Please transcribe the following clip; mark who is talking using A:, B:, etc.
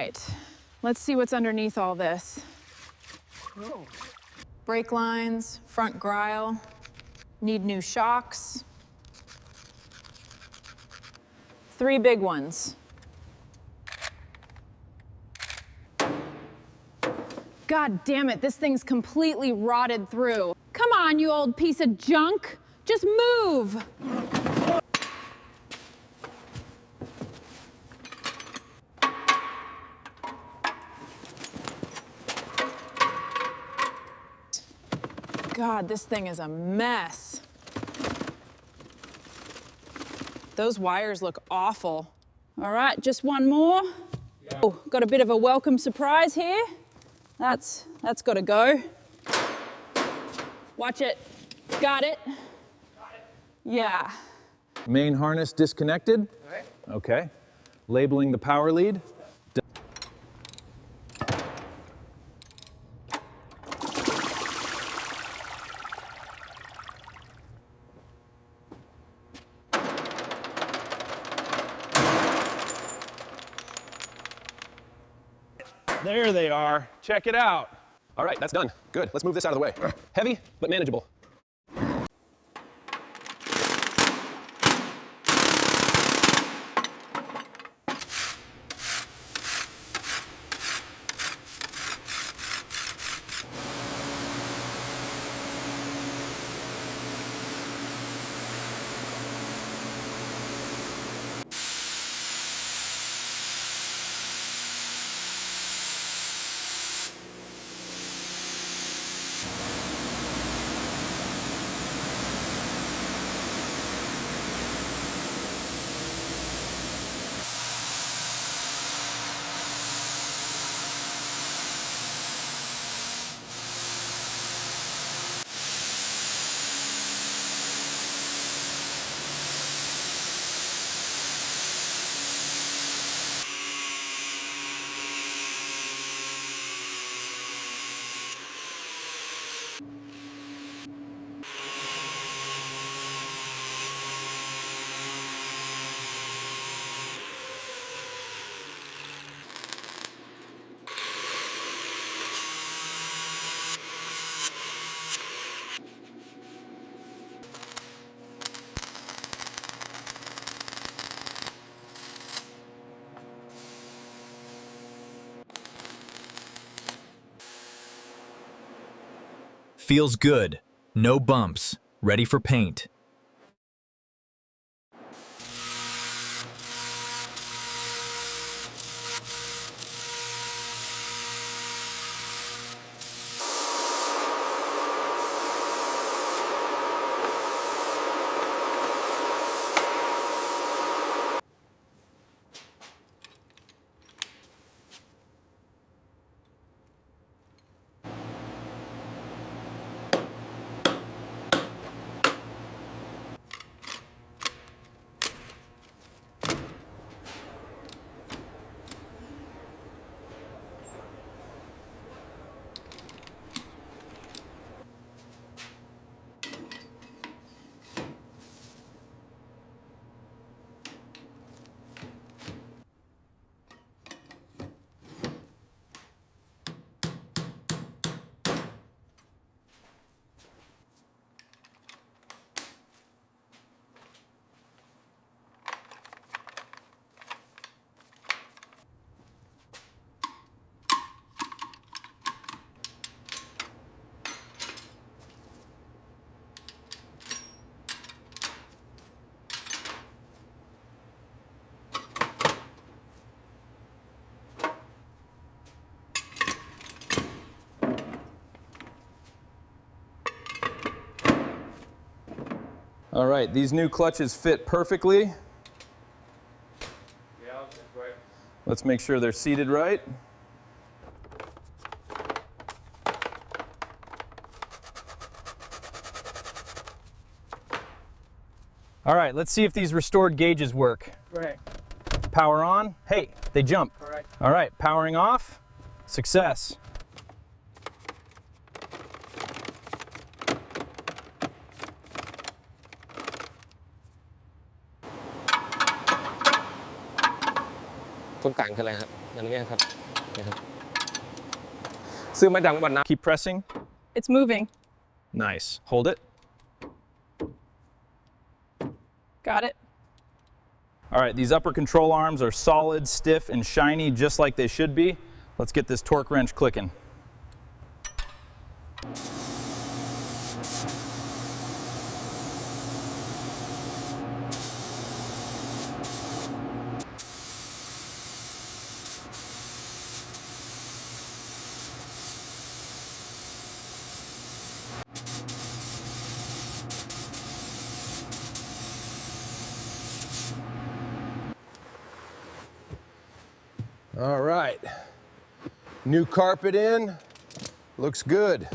A: right, let's see what's underneath all this. Brake lines, front grille, need new shocks. 3 big ones. God damn it, this thing's completely rotted through. Come on, you old piece of junk, just move. God, this thing is a mess. Those wires look awful. All right, just one more. Yeah. Oh, got a bit of a welcome surprise here. That's got to go. Watch it. Got it. Yeah.
B: Main harness disconnected. Okay. Labeling the power lead. There they are. Check it out.
C: All right, that's done. Good. Let's move this out of the way. Heavy, but manageable.
D: Feels good. No bumps. Ready for paint.
B: All right, these new clutches fit perfectly.
C: Yeah, that's right.
B: Let's make sure they're seated right. All right, let's see if these restored gauges work.
A: Right.
B: Power on. Hey, they jump.
A: All right.
B: All right, powering off. Success.
C: Tốn cạn คืออะไรครับ
E: อย่างนี้ครับนี่ครับซื้อมาจากจังหวัดนะ
C: Keep pressing.
A: It's moving.
C: Nice. Hold it.
A: Got it.
B: All right, these upper control arms are solid, stiff, and shiny, just like they should be. Let's get this torque wrench clicking. All right, new carpet in, looks good.